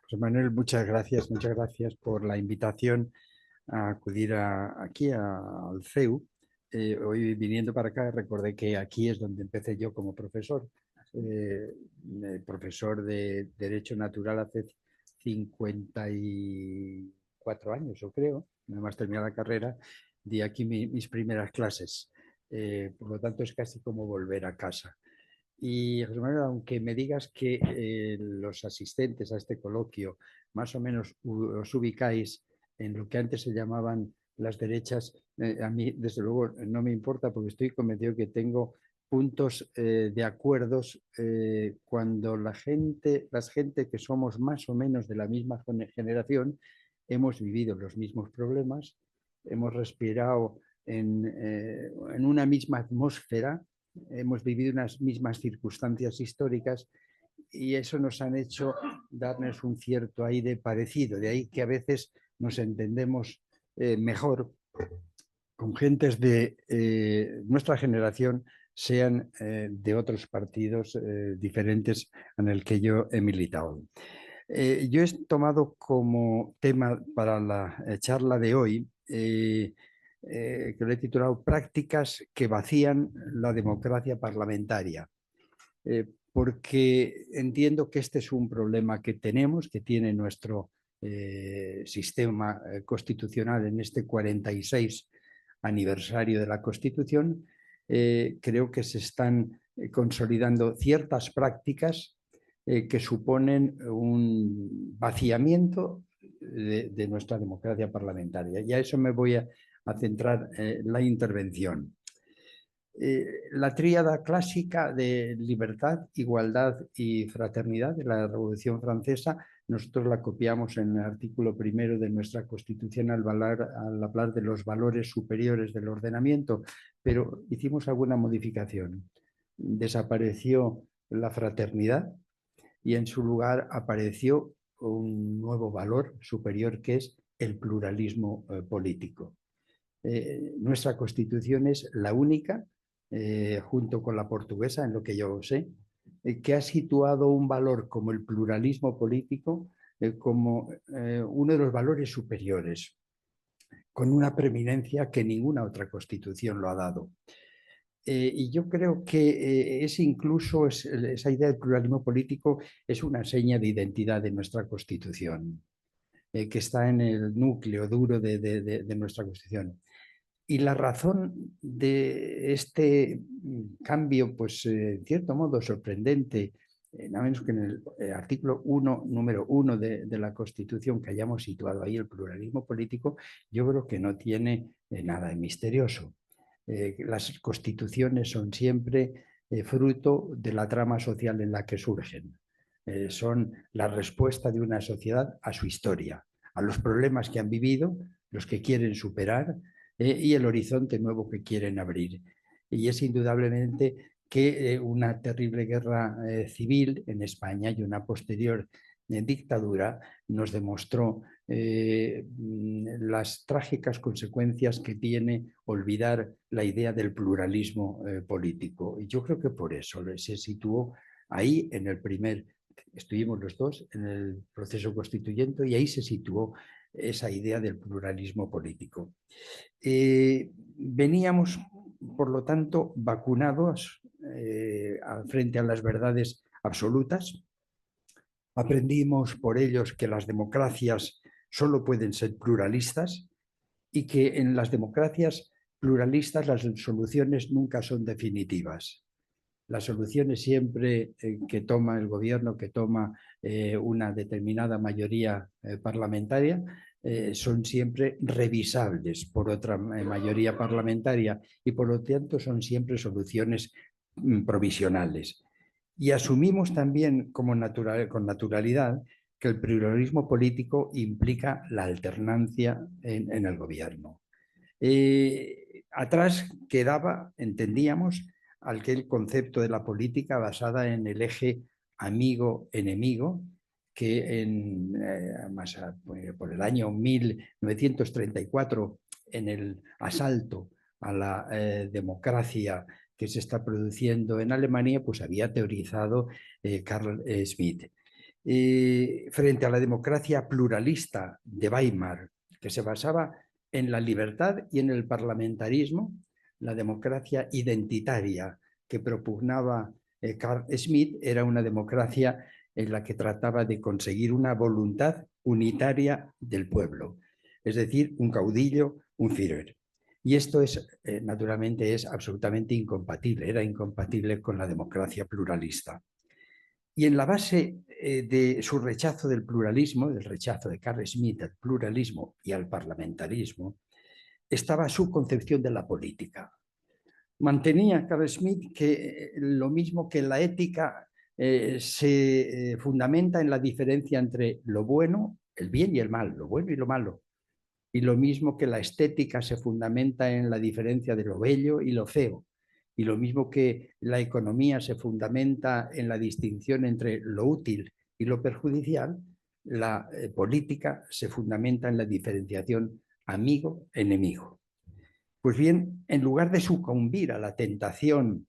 José Manuel, muchas gracias por la invitación a acudir aquí al CEU. Hoy viniendo para acá recordé que aquí es donde empecé yo como profesor, eh, profesor de Derecho Natural hace 54 años, yo creo, nada más terminar la carrera, di aquí mis primeras clases. Por lo tanto, es casi como volver a casa. Y José Manuel, aunque me digas que los asistentes a este coloquio más o menos os ubicáis en lo que antes se llamaban las derechas, a mí desde luego no me importa porque estoy convencido que tengo puntos de acuerdos cuando las gente que somos más o menos de la misma generación hemos vivido los mismos problemas, hemos respirado en una misma atmósfera, hemos vivido unas mismas circunstancias históricas y eso nos han hecho darnos un cierto aire parecido. De ahí que a veces nos entendemos mejor con gentes de nuestra generación, sean de otros partidos diferentes en el que yo he militado. Yo he tomado como tema para la charla de hoy que lo he titulado Prácticas que vacían la democracia parlamentaria, porque entiendo que este es un problema que tenemos, que tiene nuestro sistema constitucional en este 46 aniversario de la Constitución. Creo que se están consolidando ciertas prácticas que suponen un vaciamiento de nuestra democracia parlamentaria. Y a eso me voy a centrar la intervención. La tríada clásica de libertad, igualdad y fraternidad de la Revolución Francesa, nosotros la copiamos en el artículo primero de nuestra Constitución al hablar de los valores superiores del ordenamiento, pero hicimos alguna modificación. Desapareció la fraternidad y en su lugar apareció un nuevo valor superior que es el pluralismo político. Nuestra Constitución es la única, junto con la portuguesa, en lo que yo sé, que ha situado un valor como el pluralismo político como uno de los valores superiores, con una preeminencia que ninguna otra Constitución lo ha dado. Y yo creo que esa idea del pluralismo político es una seña de identidad de nuestra Constitución, que está en el núcleo duro de nuestra Constitución. Y la razón de este cambio, pues en cierto modo sorprendente, nada menos que en el artículo 1, número 1 de la Constitución, que hayamos situado ahí el pluralismo político, yo creo que no tiene nada de misterioso. Las constituciones son siempre fruto de la trama social en la que surgen. Son la respuesta de una sociedad a su historia, a los problemas que han vivido, los que quieren superar y el horizonte nuevo que quieren abrir. Y es indudablemente que una terrible guerra civil en España y una posterior dictadura nos demostró las trágicas consecuencias que tiene olvidar la idea del pluralismo político. Y yo creo que por eso se situó ahí en el estuvimos los dos en el proceso constituyente y ahí se situó esa idea del pluralismo político. Veníamos, por lo tanto, vacunados frente a las verdades absolutas. Aprendimos por ellos que las democracias solo pueden ser pluralistas y que en las democracias pluralistas las soluciones nunca son definitivas. Las soluciones siempre que toma el gobierno, que toma una determinada mayoría parlamentaria, son siempre revisables por otra mayoría parlamentaria y por lo tanto son siempre soluciones provisionales. Y asumimos también con naturalidad que el pluralismo político implica la alternancia en el gobierno. Atrás quedaba, entendíamos, aquel concepto de la política basada en el eje amigo-enemigo, que por el año 1934, en el asalto a la democracia que se está produciendo en Alemania, pues había teorizado Carl Schmitt. frente a la democracia pluralista de Weimar, que se basaba en la libertad y en el parlamentarismo, la democracia identitaria que propugnaba Carl Schmitt era una democracia en la que trataba de conseguir una voluntad unitaria del pueblo, es decir, un caudillo, un Führer. Y esto es, naturalmente, es absolutamente incompatible, era incompatible con la democracia pluralista. Y en la base de su rechazo del pluralismo, del rechazo de Carl Schmitt al pluralismo y al parlamentarismo, estaba su concepción de la política. Mantenía Carl Schmitt que lo mismo que la ética se fundamenta en la diferencia entre lo bueno, el bien y el mal, lo bueno y lo malo. Y lo mismo que la estética se fundamenta en la diferencia de lo bello y lo feo. Y lo mismo que la economía se fundamenta en la distinción entre lo útil y lo perjudicial, la política se fundamenta en la diferenciación amigo-enemigo. Pues bien, en lugar de sucumbir a la tentación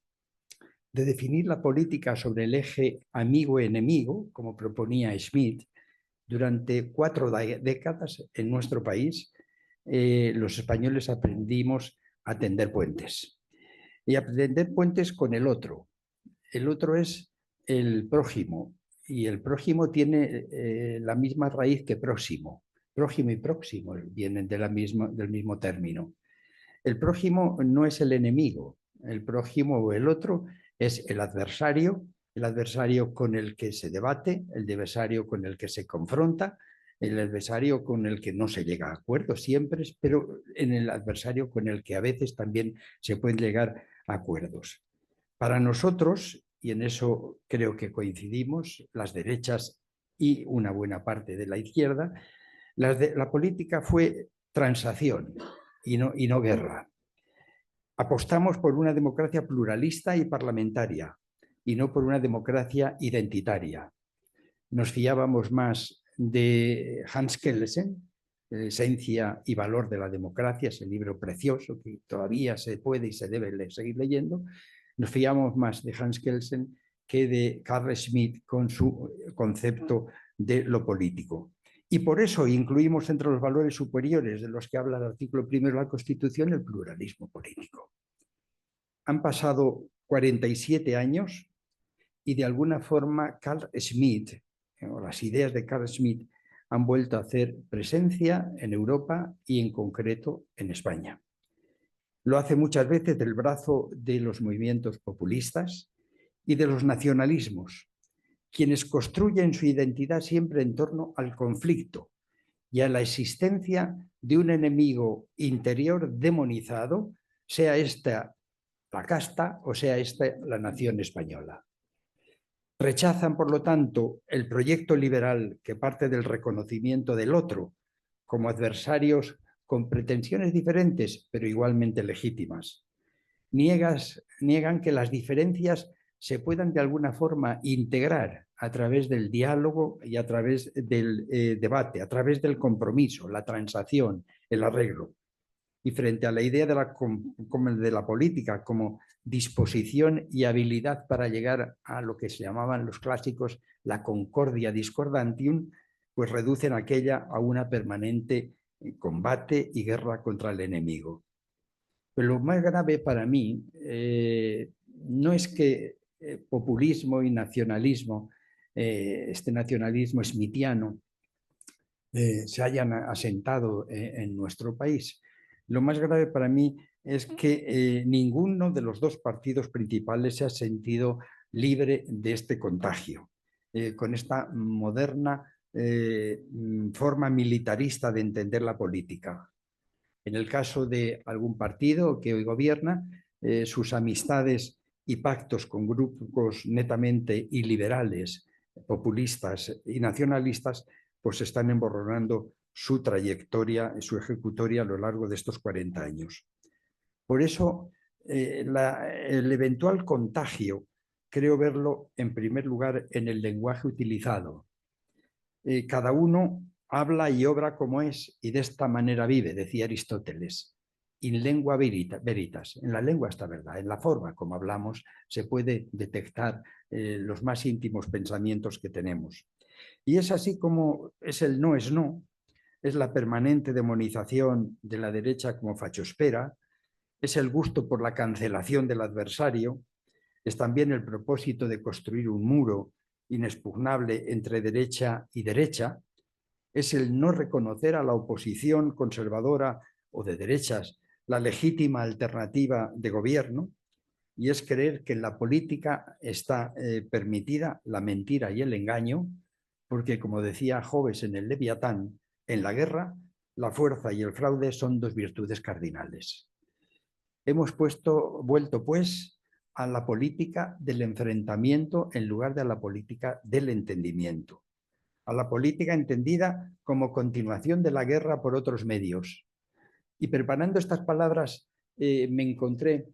de definir la política sobre el eje amigo-enemigo, como proponía Schmitt, durante 4 décadas en nuestro país, los españoles aprendimos a tender puentes. Y a tender puentes con el otro. El otro es el prójimo. Y el prójimo tiene la misma raíz que próximo. Prójimo y próximo vienen del mismo término. El prójimo no es el enemigo. El prójimo o el otro es el adversario con el que se debate, el adversario con el que se confronta, el adversario con el que no se llega a acuerdo siempre, pero en el adversario con el que a veces también se pueden llegar a acuerdos. Para nosotros, y en eso creo que coincidimos, las derechas y una buena parte de la izquierda, la política fue transacción y no guerra. Apostamos por una democracia pluralista y parlamentaria y no por una democracia identitaria. Nos fiábamos más de Hans Kelsen, Esencia y valor de la democracia, ese libro precioso que todavía se puede y se debe seguir leyendo. Nos fiamos más de Hans Kelsen que de Carl Schmitt con su concepto de lo político. Y por eso incluimos entre los valores superiores de los que habla el artículo 1 de la Constitución el pluralismo político. Han pasado 47 años y de alguna forma Carl Schmitt, o las ideas de Carl Schmitt, han vuelto a hacer presencia en Europa y en concreto en España. Lo hace muchas veces del brazo de los movimientos populistas y de los nacionalismos, quienes construyen su identidad siempre en torno al conflicto y a la existencia de un enemigo interior demonizado, sea esta la casta o sea esta la nación española. Rechazan, por lo tanto, el proyecto liberal que parte del reconocimiento del otro como adversarios con pretensiones diferentes, pero igualmente legítimas. Niegan que las diferencias se puedan de alguna forma integrar a través del diálogo y a través del debate, a través del compromiso, la transacción, el arreglo. Y frente a la idea de la política como disposición y habilidad para llegar a lo que se llamaban los clásicos la concordia discordantium, pues reducen aquella a una permanente combate y guerra contra el enemigo. Pero lo más grave para mí no es que populismo y nacionalismo, este nacionalismo smithiano, se hayan asentado en nuestro país. Lo más grave para mí es que ninguno de los dos partidos principales se ha sentido libre de este contagio, con esta moderna forma militarista de entender la política. En el caso de algún partido que hoy gobierna, sus amistades y pactos con grupos netamente iliberales, populistas y nacionalistas, pues están emborronando su trayectoria y su ejecutoria a lo largo de estos 40 años. Por eso, el eventual contagio, creo verlo en primer lugar en el lenguaje utilizado. Cada uno habla y obra como es y de esta manera vive, decía Aristóteles. In lengua veritas, en la lengua está verdad, en la forma como hablamos se puede detectar los más íntimos pensamientos que tenemos. Y es así como es el no es no, es la permanente demonización de la derecha como fachospera, es el gusto por la cancelación del adversario, es también el propósito de construir un muro inexpugnable entre derecha y derecha, es el no reconocer a la oposición conservadora o de derechas la legítima alternativa de gobierno, y es creer que en la política está permitida la mentira y el engaño, porque como decía Hobbes en el Leviatán, en la guerra la fuerza y el fraude son dos virtudes cardinales. Hemos vuelto pues a la política del enfrentamiento en lugar de a la política del entendimiento, a la política entendida como continuación de la guerra por otros medios. Y preparando estas palabras me encontré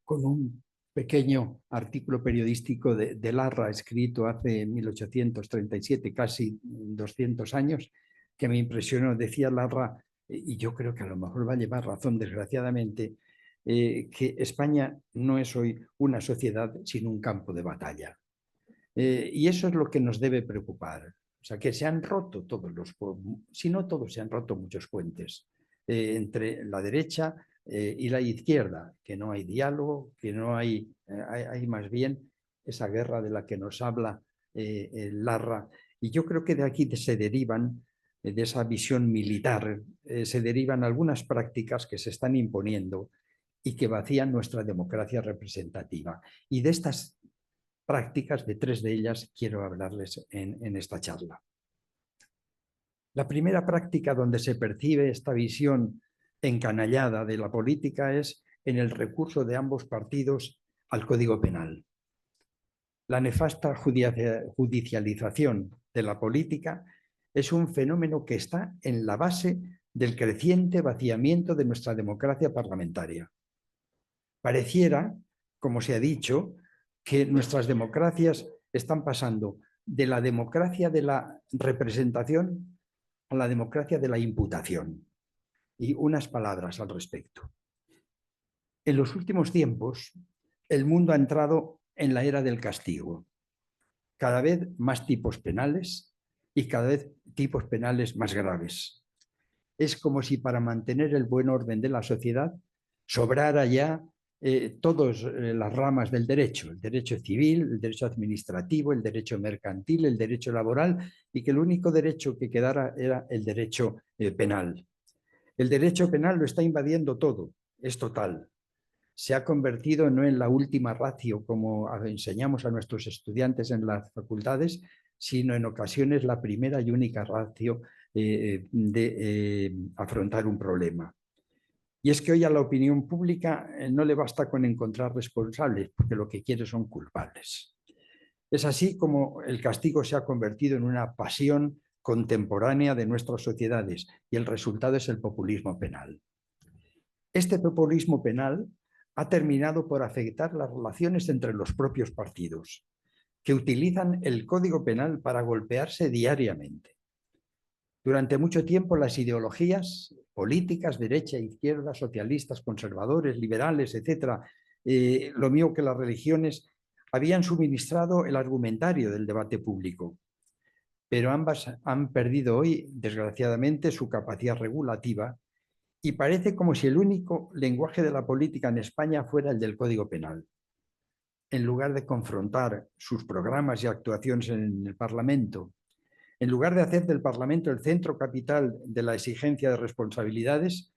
con un pequeño artículo periodístico de Larra, escrito hace 1837, casi 200 años, que me impresionó. Decía Larra, y yo creo que a lo mejor va a llevar razón, desgraciadamente, que España no es hoy una sociedad sino un campo de batalla. Y eso es lo que nos debe preocupar. O sea, que se han roto si no todos, se han roto muchos puentes entre la derecha y la izquierda, que no hay diálogo, que no hay más bien esa guerra de la que nos habla Larra. Y yo creo que de aquí se derivan, de esa visión militar, se derivan algunas prácticas que se están imponiendo y que vacían nuestra democracia representativa. Y de estas prácticas, de tres de ellas, quiero hablarles en esta charla. La primera práctica donde se percibe esta visión encanallada de la política es en el recurso de ambos partidos al Código Penal. La nefasta judicialización de la política es un fenómeno que está en la base del creciente vaciamiento de nuestra democracia parlamentaria. Pareciera, como se ha dicho, que nuestras democracias están pasando de la democracia de la representación a la democracia de la imputación. Y unas palabras al respecto. En los últimos tiempos, el mundo ha entrado en la era del castigo. Cada vez más tipos penales y cada vez tipos penales más graves. Es como si para mantener el buen orden de la sociedad sobrara ya todas las ramas del derecho, el derecho civil, el derecho administrativo, el derecho mercantil, el derecho laboral, y que el único derecho que quedara era el derecho penal. El derecho penal lo está invadiendo todo, es total. Se ha convertido no en la última ratio, como enseñamos a nuestros estudiantes en las facultades, sino en ocasiones la primera y única ratio de afrontar un problema. Y es que hoy a la opinión pública no le basta con encontrar responsables, porque lo que quiere son culpables. Es así como el castigo se ha convertido en una pasión contemporánea de nuestras sociedades y el resultado es el populismo penal. Este populismo penal ha terminado por afectar las relaciones entre los propios partidos, que utilizan el Código Penal para golpearse diariamente. Durante mucho tiempo las ideologías políticas, derecha, izquierda, socialistas, conservadores, liberales, etc., lo mismo que las religiones, habían suministrado el argumentario del debate público, pero ambas han perdido hoy, desgraciadamente, su capacidad regulativa y parece como si el único lenguaje de la política en España fuera el del Código Penal. En lugar de confrontar sus programas y actuaciones en el Parlamento, en lugar de hacer del Parlamento el centro capital de la exigencia de responsabilidades,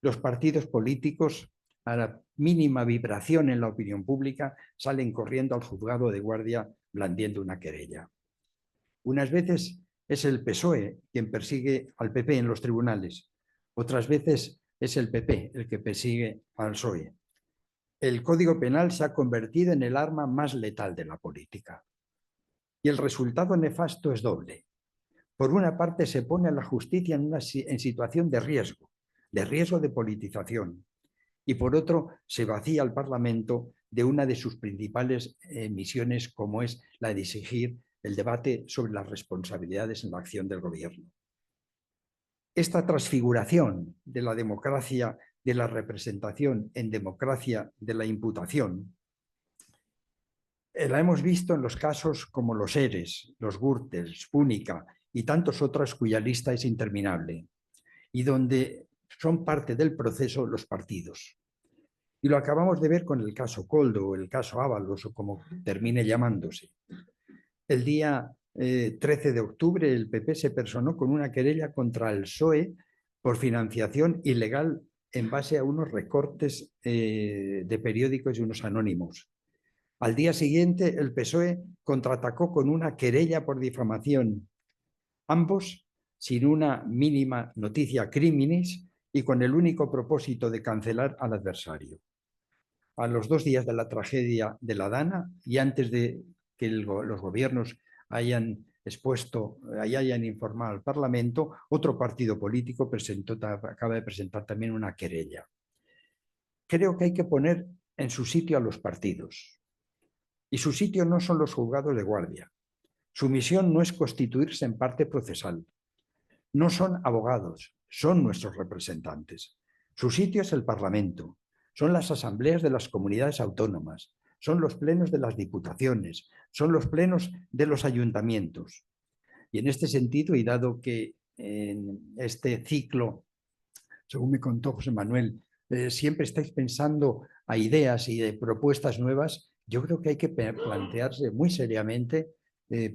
los partidos políticos, a la mínima vibración en la opinión pública, salen corriendo al juzgado de guardia blandiendo una querella. Unas veces es el PSOE quien persigue al PP en los tribunales, otras veces es el PP el que persigue al PSOE. El Código Penal se ha convertido en el arma más letal de la política. Y el resultado nefasto es doble. Por una parte, se pone a la justicia en situación de riesgo de politización. Y por otro, se vacía al Parlamento de una de sus principales misiones, como es la de exigir el debate sobre las responsabilidades en la acción del gobierno. Esta transfiguración de la democracia de la representación en democracia de la imputación La hemos visto en los casos como los ERES, los Gürtels, Púnica y tantos otros cuya lista es interminable y donde son parte del proceso los partidos. Y lo acabamos de ver con el caso Koldo o el caso Ábalos o como termine llamándose. El día 13 de octubre el PP se personó con una querella contra el PSOE por financiación ilegal en base a unos recortes de periódicos y unos anónimos. Al día siguiente el PSOE contraatacó con una querella por difamación, ambos sin una mínima noticia criminis y con el único propósito de cancelar al adversario. A los 2 días de la tragedia de la Dana y antes de que los gobiernos hayan expuesto y hayan informado al Parlamento, otro partido político acaba de presentar también una querella. Creo que hay que poner en su sitio a los partidos. Y su sitio no son los juzgados de guardia. Su misión no es constituirse en parte procesal. No son abogados, son nuestros representantes. Su sitio es el Parlamento, son las asambleas de las comunidades autónomas, son los plenos de las diputaciones, son los plenos de los ayuntamientos. Y en este sentido, y dado que en este ciclo, según me contó José Manuel, siempre estáis pensando a ideas y de propuestas nuevas, yo creo que hay que plantearse muy seriamente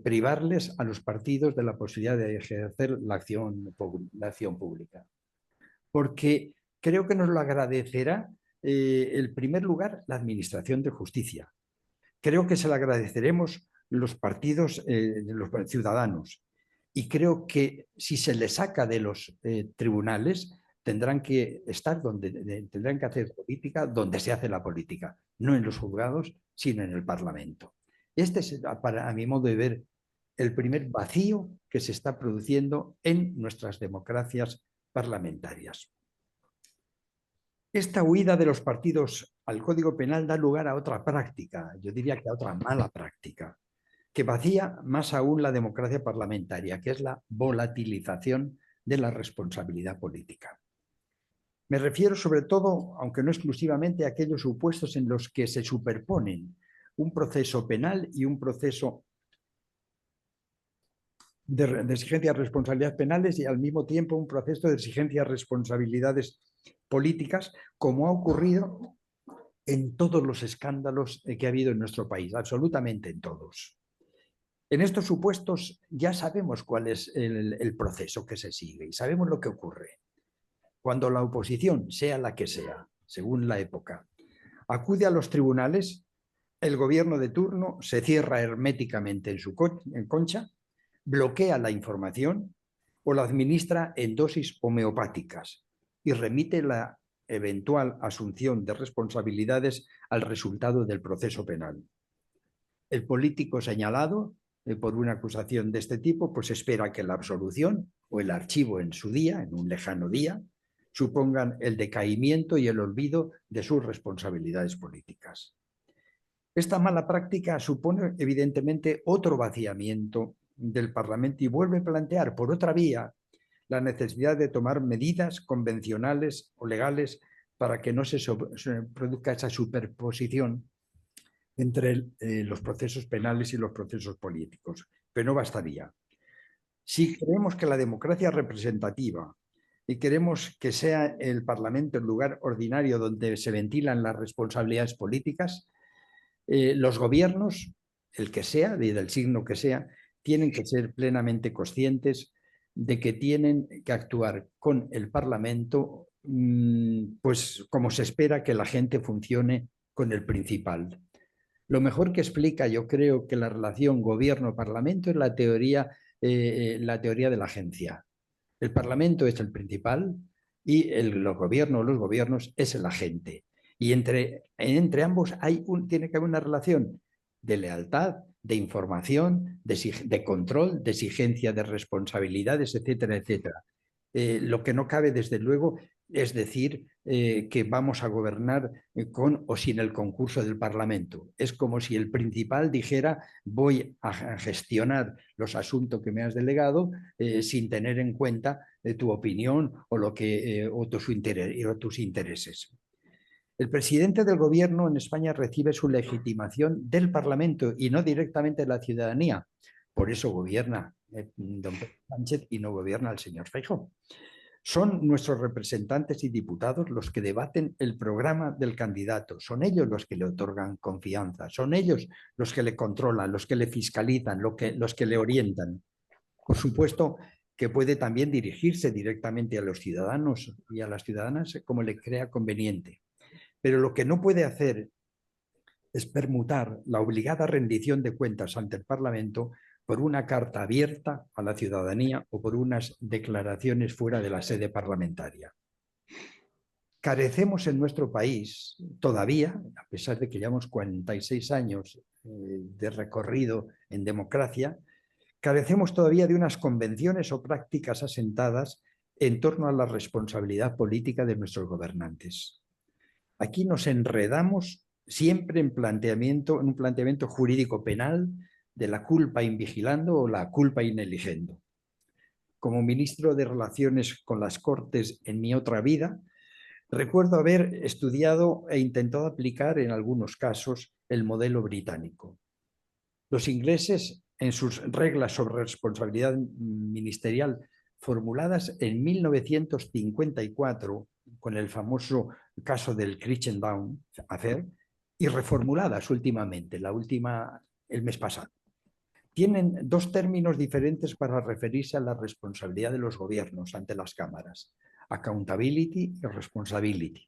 privarles a los partidos de la posibilidad de ejercer la acción pública. Porque creo que nos lo agradecerá, en primer lugar, la Administración de Justicia. Creo que se lo agradeceremos los partidos, los ciudadanos. Y creo que si se les saca de los tribunales, tendrán que estar tendrán que hacer política donde se hace la política, no en los juzgados, sino en el Parlamento. Este es, a mi modo de ver, el primer vacío que se está produciendo en nuestras democracias parlamentarias. Esta huida de los partidos al Código Penal da lugar a otra práctica, yo diría que a otra mala práctica, que vacía más aún la democracia parlamentaria, que es la volatilización de la responsabilidad política. Me refiero sobre todo, aunque no exclusivamente, a aquellos supuestos en los que se superponen un proceso penal y un proceso de exigencia de responsabilidades penales y al mismo tiempo un proceso de exigencia de responsabilidades políticas, como ha ocurrido en todos los escándalos que ha habido en nuestro país, absolutamente en todos. En estos supuestos ya sabemos cuál es el proceso que se sigue y sabemos lo que ocurre. Cuando la oposición, sea la que sea, según la época, acude a los tribunales, el gobierno de turno se cierra herméticamente en su concha, bloquea la información o la administra en dosis homeopáticas y remite la eventual asunción de responsabilidades al resultado del proceso penal. El político señalado por una acusación de este tipo, pues espera que la absolución o el archivo en su día, en un lejano día, supongan el decaimiento y el olvido de sus responsabilidades políticas. Esta mala práctica supone evidentemente otro vaciamiento del Parlamento y vuelve a plantear por otra vía la necesidad de tomar medidas convencionales o legales para que no se produzca esa superposición entre los procesos penales y los procesos políticos. Pero no bastaría. Si queremos que la democracia representativa y queremos que sea el Parlamento el lugar ordinario donde se ventilan las responsabilidades políticas, los gobiernos, el que sea, del signo que sea, tienen que ser plenamente conscientes de que tienen que actuar con el Parlamento pues como se espera que la gente funcione con el principal. Lo mejor que explica, yo creo, que la relación gobierno-parlamento es la teoría de la agencia. El Parlamento es el principal y los gobiernos es el agente. Y entre ambos tiene que haber una relación de lealtad, de información, de control, de exigencia de responsabilidades, etcétera, etcétera. Lo que no cabe, desde luego, es decir que vamos a gobernar con o sin el concurso del Parlamento. Es como si el principal dijera voy a gestionar los asuntos que me has delegado sin tener en cuenta tu opinión o, o tus intereses. El presidente del gobierno en España recibe su legitimación del Parlamento y no directamente de la ciudadanía. Por eso gobierna don Pedro Sánchez y no gobierna el señor Feijóo. Son nuestros representantes y diputados los que debaten el programa del candidato, son ellos los que le otorgan confianza, son ellos los que le controlan, los que le fiscalizan, los que le orientan. Por supuesto que puede también dirigirse directamente a los ciudadanos y a las ciudadanas como le crea conveniente. Pero lo que no puede hacer es permutar la obligada rendición de cuentas ante el Parlamento por una carta abierta a la ciudadanía o por unas declaraciones fuera de la sede parlamentaria. Carecemos en nuestro país todavía, a pesar de que llevamos 46 años de recorrido en democracia, carecemos todavía de unas convenciones o prácticas asentadas en torno a la responsabilidad política de nuestros gobernantes. Aquí nos enredamos siempre en un planteamiento jurídico penal de la culpa invigilando o la culpa ineligiendo. Como ministro de Relaciones con las Cortes en mi otra vida, recuerdo haber estudiado e intentado aplicar en algunos casos el modelo británico. Los ingleses, en sus reglas sobre responsabilidad ministerial formuladas en 1954, con el famoso caso del Crichton Affair, y reformuladas últimamente, la última el mes pasado, tienen dos términos diferentes para referirse a la responsabilidad de los gobiernos ante las cámaras: accountability y responsibility.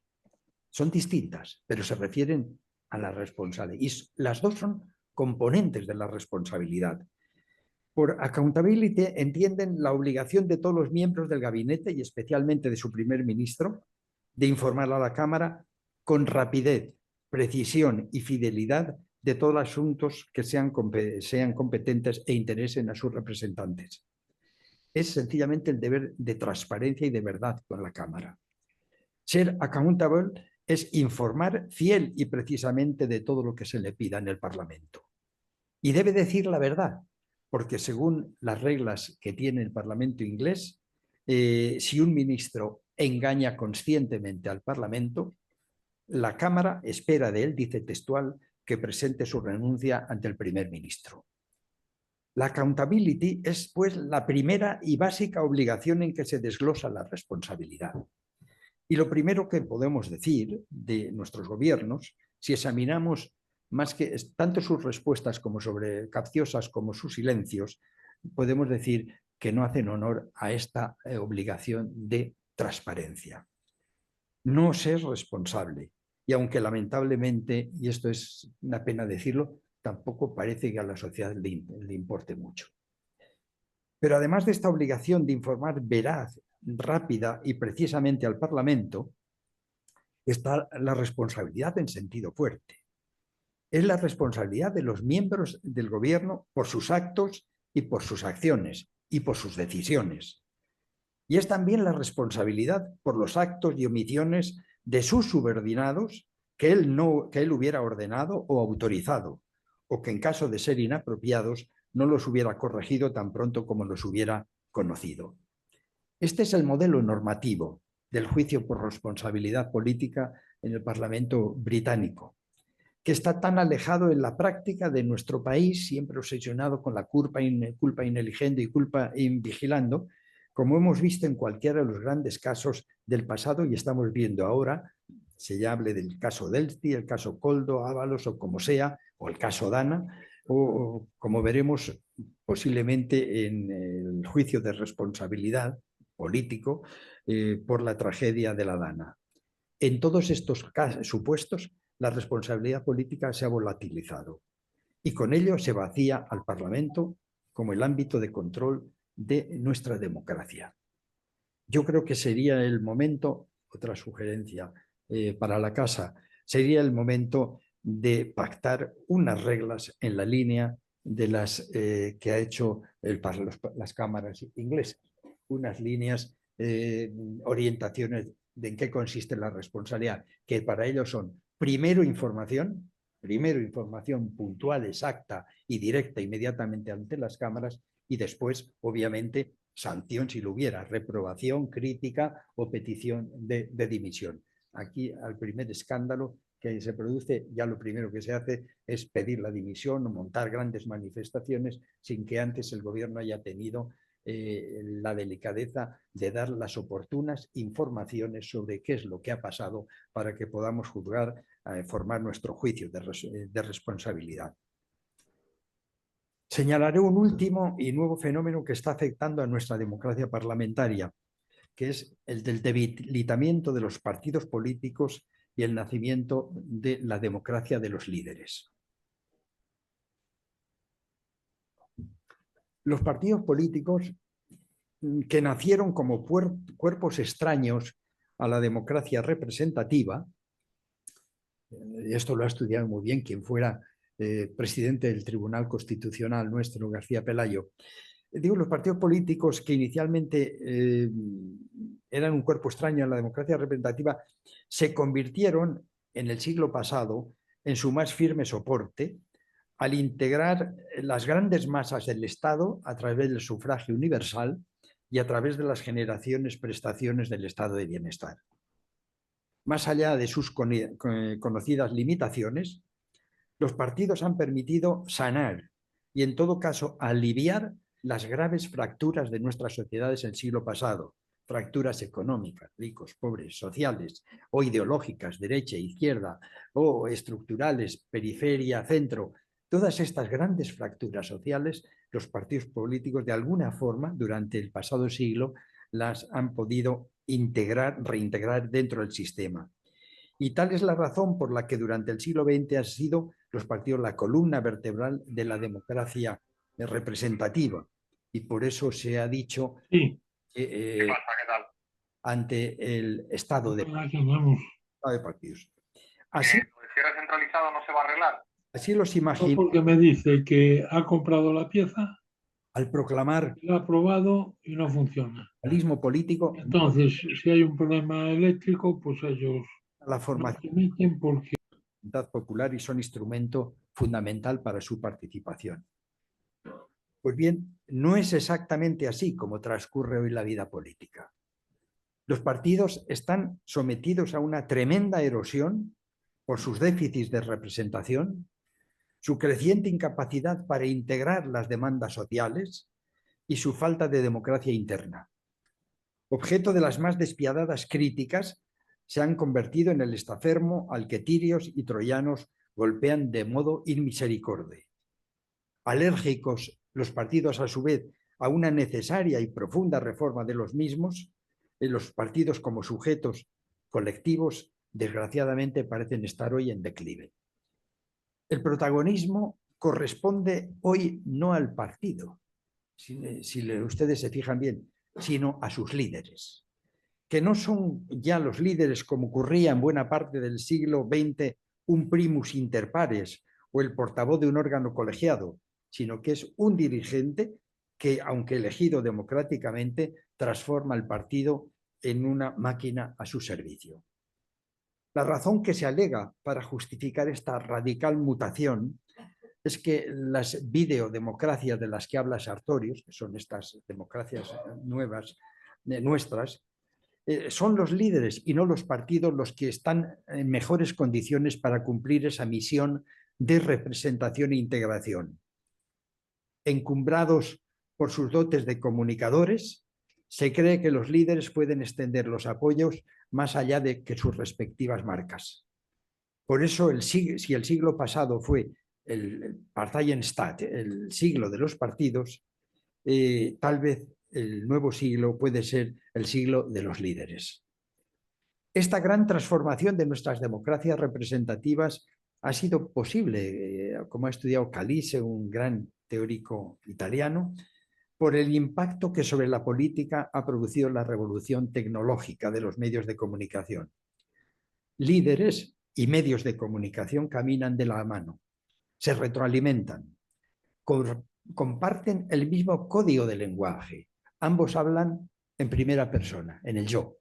Son distintas, pero se refieren a la responsabilidad. Y las dos son componentes de la responsabilidad. Por accountability entienden la obligación de todos los miembros del gabinete y especialmente de su primer ministro de informar a la Cámara con rapidez, precisión y fidelidad de todos los asuntos que sean competentes e interesen a sus representantes. Es sencillamente el deber de transparencia y de verdad con la Cámara. Ser accountable es informar fiel y precisamente de todo lo que se le pida en el Parlamento. Y debe decir la verdad, porque según las reglas que tiene el Parlamento inglés, si un ministro engaña conscientemente al Parlamento, la Cámara espera de él, dice textual, que presente su renuncia ante el primer ministro. La accountability es, pues, la primera y básica obligación en que se desglosa la responsabilidad. Y lo primero que podemos decir de nuestros gobiernos, si examinamos más que tanto sus respuestas como capciosas como sus silencios, podemos decir que no hacen honor a esta obligación de transparencia. No ser responsable. Y aunque lamentablemente, y esto es una pena decirlo, tampoco parece que a la sociedad le importe mucho. Pero además de esta obligación de informar veraz, rápida y precisamente al Parlamento, está la responsabilidad en sentido fuerte. Es la responsabilidad de los miembros del gobierno por sus actos y por sus acciones y por sus decisiones. Y es también la responsabilidad por los actos y omisiones de sus subordinados que él hubiera ordenado o autorizado, o que en caso de ser inapropiados no los hubiera corregido tan pronto como los hubiera conocido. Este es el modelo normativo del juicio por responsabilidad política en el Parlamento británico, que está tan alejado en la práctica de nuestro país, siempre obsesionado con la culpa ineligiendo y culpa invigilando, como hemos visto en cualquiera de los grandes casos del pasado y estamos viendo ahora, se ya hable del caso Delphi, el caso Coldo, Ábalos o como sea, o el caso Dana, o como veremos posiblemente en el juicio de responsabilidad político por la tragedia de la Dana. En todos estos supuestos, la responsabilidad política se ha volatilizado y con ello se vacía al Parlamento como el ámbito de control de nuestra democracia. Yo creo que sería el momento, otra sugerencia para la casa, sería el momento de pactar unas reglas en la línea de las que ha hecho las cámaras inglesas, unas líneas, orientaciones de en qué consiste la responsabilidad, que para ellos son primero información puntual, exacta y directa inmediatamente ante las cámaras y después, obviamente, sanción si lo hubiera, reprobación, crítica o petición de dimisión. aquí al primer escándalo que se produce, ya lo primero que se hace es pedir la dimisión o montar grandes manifestaciones sin que antes el gobierno haya tenido la delicadeza de dar las oportunas informaciones sobre qué es lo que ha pasado para que podamos juzgar, formar nuestro juicio de responsabilidad. Señalaré un último y nuevo fenómeno que está afectando a nuestra democracia parlamentaria, que es el del debilitamiento de los partidos políticos y el nacimiento de la democracia de los líderes. Los partidos políticos que nacieron como cuerpos extraños a la democracia representativa, esto lo ha estudiado muy bien quien fuera presidente del Tribunal Constitucional nuestro, García Pelayo. Digo, los partidos políticos que inicialmente eran un cuerpo extraño a la democracia representativa se convirtieron en el siglo pasado en su más firme soporte al integrar las grandes masas del Estado a través del sufragio universal y a través de las prestaciones del estado de bienestar. Más allá de sus conocidas limitaciones, los partidos han permitido sanar y, en todo caso, aliviar las graves fracturas de nuestras sociedades del siglo pasado, fracturas económicas, ricos, pobres, sociales o ideológicas, derecha, izquierda, o estructurales, periferia, centro. Todas estas grandes fracturas sociales, los partidos políticos de alguna forma durante el pasado siglo las han podido reintegrar dentro del sistema. Y tal es la razón por la que durante el siglo XX han sido los partidos la columna vertebral de la democracia representativa. Y por eso se ha dicho sí. que ante el estado de partidos. Así, lo de cierre centralizado no se va a arreglar. Así los imagino. Porque me dice que ha comprado la pieza, al proclamar la ha probado y no funciona. realismo político. Entonces, si hay un problema eléctrico, pues ellos la formación permiten porque popular y son instrumento fundamental para su participación. Pues bien, no es exactamente así como transcurre hoy la vida política. Los partidos están sometidos a una tremenda erosión por sus déficits de representación, su creciente incapacidad para integrar las demandas sociales y su falta de democracia interna. Objeto de las más despiadadas críticas, se han convertido en el estafermo al que tirios y troyanos golpean de modo inmisericorde. Alérgicos los partidos, a su vez, a una necesaria y profunda reforma de los mismos, los partidos como sujetos colectivos, desgraciadamente, parecen estar hoy en declive. El protagonismo corresponde hoy no al partido, si ustedes se fijan bien, sino a sus líderes, que no son ya los líderes como ocurría en buena parte del siglo XX, un primus inter pares o el portavoz de un órgano colegiado, sino que es un dirigente que, aunque elegido democráticamente, transforma el partido en una máquina a su servicio. La razón que se alega para justificar esta radical mutación es que las videodemocracias de las que habla Sartorius, que son estas democracias nuevas nuestras, son los líderes y no los partidos los que están en mejores condiciones para cumplir esa misión de representación e integración. Encumbrados por sus dotes de comunicadores, se cree que los líderes pueden extender los apoyos más allá de que sus respectivas marcas. Por eso, si el siglo pasado fue el Parteienstaat, el siglo de los partidos, tal vez el nuevo siglo puede ser el siglo de los líderes. Esta gran transformación de nuestras democracias representativas ha sido posible, como ha estudiado Calise, un gran teórico italiano, por el impacto que sobre la política ha producido la revolución tecnológica de los medios de comunicación. Líderes y medios de comunicación caminan de la mano, se retroalimentan, comparten el mismo código de lenguaje. Ambos hablan en primera persona, en el yo.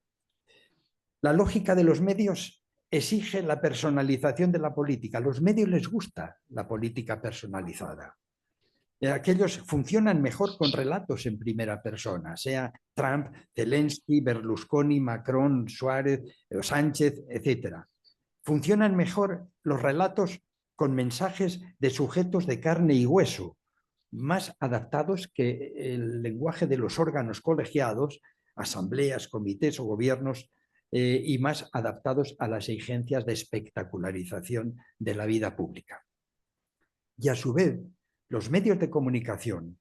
La lógica de los medios exige la personalización de la política. A los medios les gusta la política personalizada. Aquellos funcionan mejor con relatos en primera persona, sea Trump, Zelensky, Berlusconi, Macron, Suárez, Sánchez, etc. Funcionan mejor los relatos con mensajes de sujetos de carne y hueso, más adaptados que el lenguaje de los órganos colegiados, asambleas, comités o gobiernos, y más adaptados a las exigencias de espectacularización de la vida pública. Y a su vez, los medios de comunicación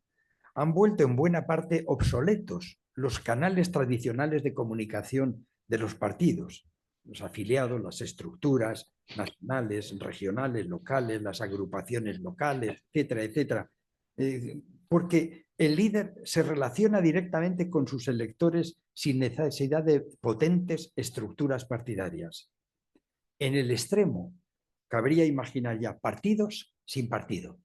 han vuelto en buena parte obsoletos los canales tradicionales de comunicación de los partidos, los afiliados, las estructuras nacionales, regionales, locales, las agrupaciones locales, etcétera, etcétera. Porque el líder se relaciona directamente con sus electores sin necesidad de potentes estructuras partidarias. En el extremo, cabría imaginar ya partidos sin partido.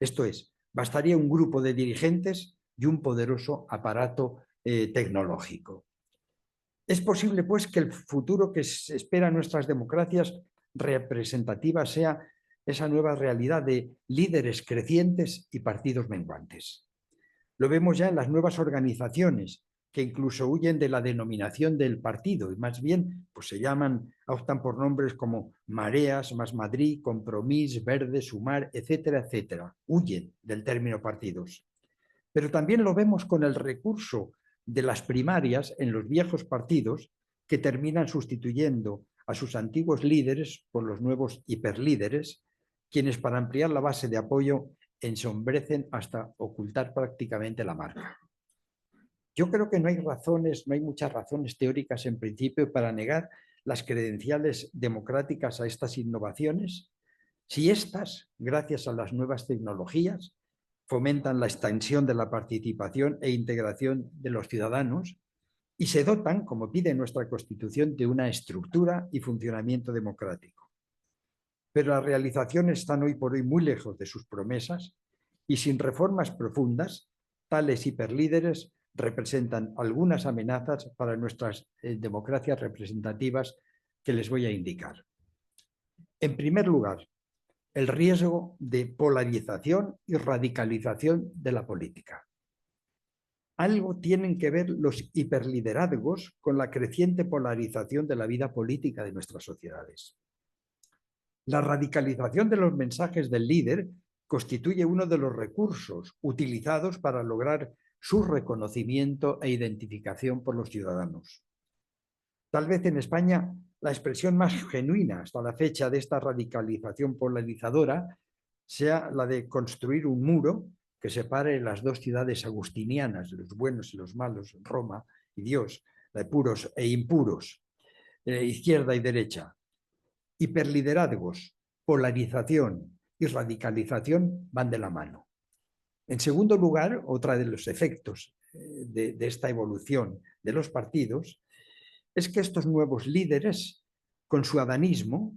Esto es, bastaría un grupo de dirigentes y un poderoso aparato tecnológico. Es posible, pues, que el futuro que se espera en nuestras democracias representativas sea esa nueva realidad de líderes crecientes y partidos menguantes. Lo vemos ya en las nuevas organizaciones, que incluso huyen de la denominación del partido y más bien pues optan por nombres como Mareas, Más Madrid, Compromís, Verde, Sumar, etcétera, etcétera. Huyen del término partidos. Pero también lo vemos con el recurso de las primarias en los viejos partidos, que terminan sustituyendo a sus antiguos líderes por los nuevos hiperlíderes, quienes para ampliar la base de apoyo ensombrecen hasta ocultar prácticamente la marca. Yo creo que no hay muchas razones teóricas en principio para negar las credenciales democráticas a estas innovaciones, si éstas, gracias a las nuevas tecnologías, fomentan la extensión de la participación e integración de los ciudadanos y se dotan, como pide nuestra Constitución, de una estructura y funcionamiento democrático. Pero las realizaciones están hoy por hoy muy lejos de sus promesas y sin reformas profundas, tales hiperlíderes representan algunas amenazas para nuestras democracias representativas que les voy a indicar. En primer lugar, el riesgo de polarización y radicalización de la política. Algo tienen que ver los hiperliderazgos con la creciente polarización de la vida política de nuestras sociedades. La radicalización de los mensajes del líder constituye uno de los recursos utilizados para lograr su reconocimiento e identificación por los ciudadanos. Tal vez en España la expresión más genuina hasta la fecha de esta radicalización polarizadora sea la de construir un muro que separe las dos ciudades agustinianas, los buenos y los malos, Roma y Dios, de puros e impuros, izquierda y derecha. Hiperliderazgos, polarización y radicalización van de la mano. En segundo lugar, otro de los efectos de esta evolución de los partidos es que estos nuevos líderes, con su adanismo,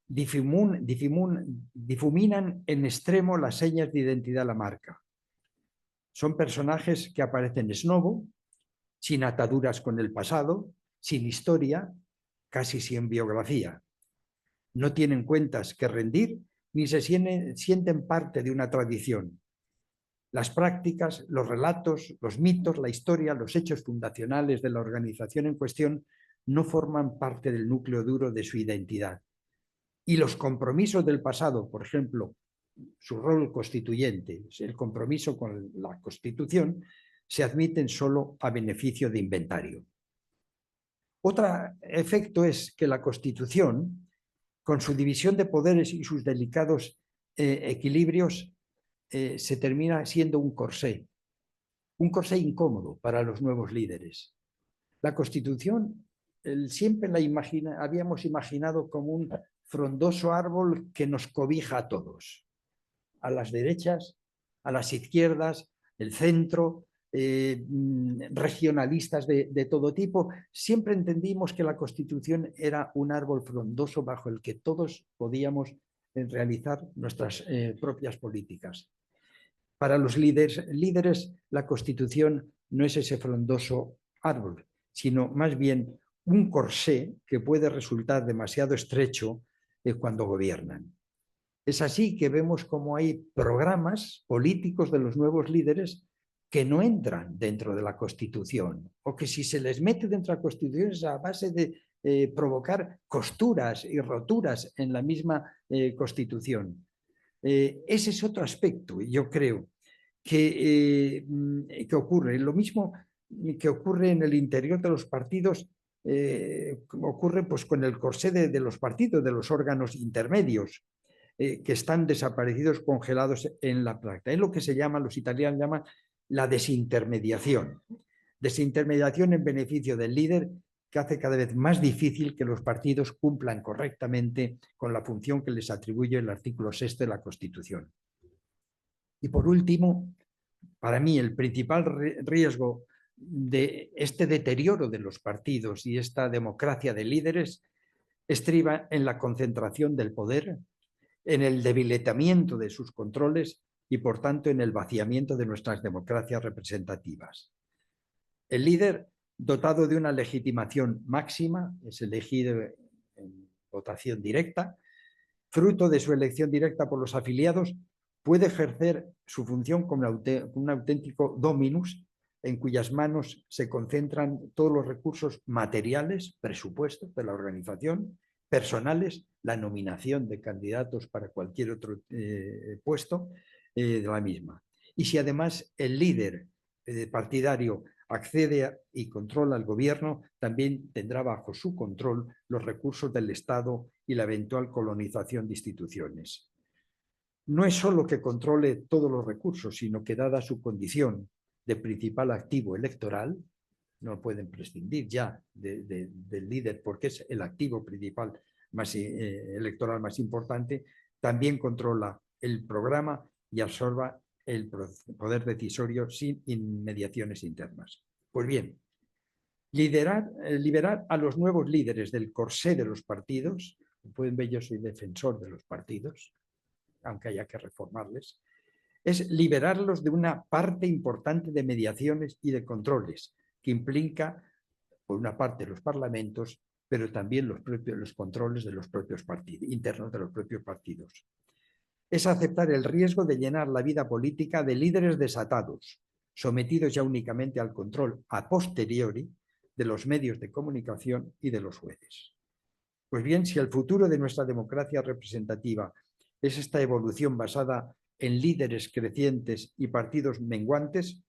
difuminan en extremo las señas de identidad de la marca. Son personajes que aparecen esnobo, sin ataduras con el pasado, sin historia, casi sin biografía. No tienen cuentas que rendir ni se sienten parte de una tradición. Las prácticas, los relatos, los mitos, la historia, los hechos fundacionales de la organización en cuestión no forman parte del núcleo duro de su identidad. Y los compromisos del pasado, por ejemplo, su rol constituyente, el compromiso con la Constitución, se admiten solo a beneficio de inventario. Otro efecto es que la Constitución, con su división de poderes y sus delicados equilibrios, se termina siendo un corsé incómodo para los nuevos líderes. La Constitución siempre habíamos imaginado como un frondoso árbol que nos cobija a todos, a las derechas, a las izquierdas, el centro, regionalistas de todo tipo. Siempre entendimos que la Constitución era un árbol frondoso bajo el que todos podíamos realizar nuestras propias políticas. Para los líderes, la Constitución no es ese frondoso árbol, sino más bien un corsé que puede resultar demasiado estrecho cuando gobiernan. Es así que vemos como hay programas políticos de los nuevos líderes que no entran dentro de la Constitución, o que si se les mete dentro de la Constitución es a base de provocar costuras y roturas en la misma Constitución. Ese es otro aspecto, yo creo, que ocurre. Lo mismo que ocurre en el interior de los partidos, ocurre pues con el corsé de los partidos, de los órganos intermedios, que están desaparecidos, congelados en la práctica. Es lo que se llama, los italianos llaman la desintermediación. Desintermediación en beneficio del líder, que hace cada vez más difícil que los partidos cumplan correctamente con la función que les atribuye el artículo 6 de la Constitución. Y por último, para mí el principal riesgo de este deterioro de los partidos y esta democracia de líderes estriba en la concentración del poder, en el debilitamiento de sus controles y, por tanto, en el vaciamiento de nuestras democracias representativas. El líder, dotado de una legitimación máxima, es elegido en votación directa, fruto de su elección directa por los afiliados, puede ejercer su función como un auténtico dominus en cuyas manos se concentran todos los recursos materiales, presupuestos de la organización, personales, la nominación de candidatos para cualquier otro puesto de la misma. Y si además el líder partidario accede y controla al gobierno, también tendrá bajo su control los recursos del Estado y la eventual colonización de instituciones. No es solo que controle todos los recursos, sino que, dada su condición de principal activo electoral, no pueden prescindir ya del líder porque es el activo principal electoral más importante, también controla el programa y absorba el poder decisorio sin inmediaciones internas. Pues bien, liberar a los nuevos líderes del corsé de los partidos, pueden ver, yo soy defensor de los partidos, aunque haya que reformarles, es liberarlos de una parte importante de mediaciones y de controles, que implica, por una parte, los parlamentos, pero también los controles de los propios partidos, internos de los propios partidos. Es aceptar el riesgo de llenar la vida política de líderes desatados, sometidos ya únicamente al control a posteriori de los medios de comunicación y de los jueces. Pues bien, si el futuro de nuestra democracia representativa es esta evolución basada en líderes crecientes y partidos menguantes,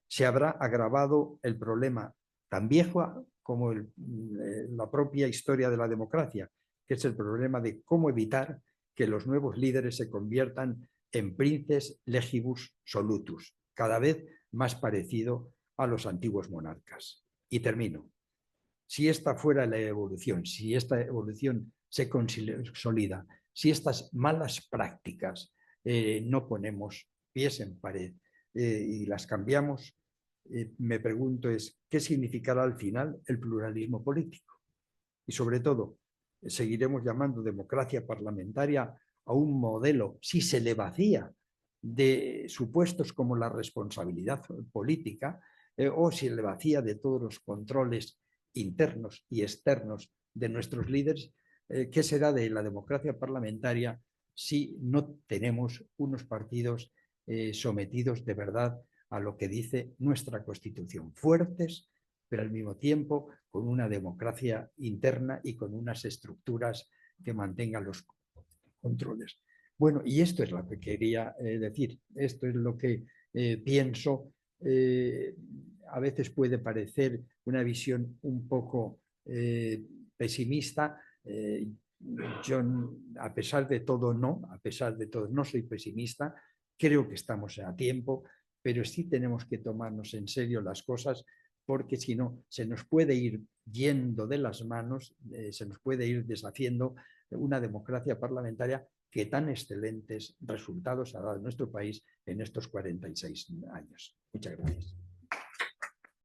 se habrá agravado el problema tan viejo como la propia historia de la democracia, que es el problema de cómo evitar que los nuevos líderes se conviertan en princes legibus solutus, cada vez más parecido a los antiguos monarcas. Y termino. Si esta fuera la evolución, si esta evolución se consolida, si estas malas prácticas no ponemos pies en pared y las cambiamos, me pregunto ¿qué significará al final el pluralismo político? Y sobre todo, ¿seguiremos llamando democracia parlamentaria a un modelo, si se le vacía de supuestos como la responsabilidad política, o si le vacía de todos los controles internos y externos de nuestros líderes? ¿Qué será de la democracia parlamentaria si no tenemos unos partidos sometidos de verdad a lo que dice nuestra Constitución, fuertes, pero al mismo tiempo con una democracia interna y con unas estructuras que mantengan los controles? Bueno, y esto es lo que quería decir, esto es lo que pienso. A veces puede parecer una visión un poco pesimista. Yo, a pesar de todo, no soy pesimista, creo que estamos a tiempo, pero sí tenemos que tomarnos en serio las cosas, porque si no, se nos puede ir yendo de las manos, se nos puede ir deshaciendo una democracia parlamentaria que tan excelentes resultados ha dado nuestro país en estos 46 años. Muchas gracias.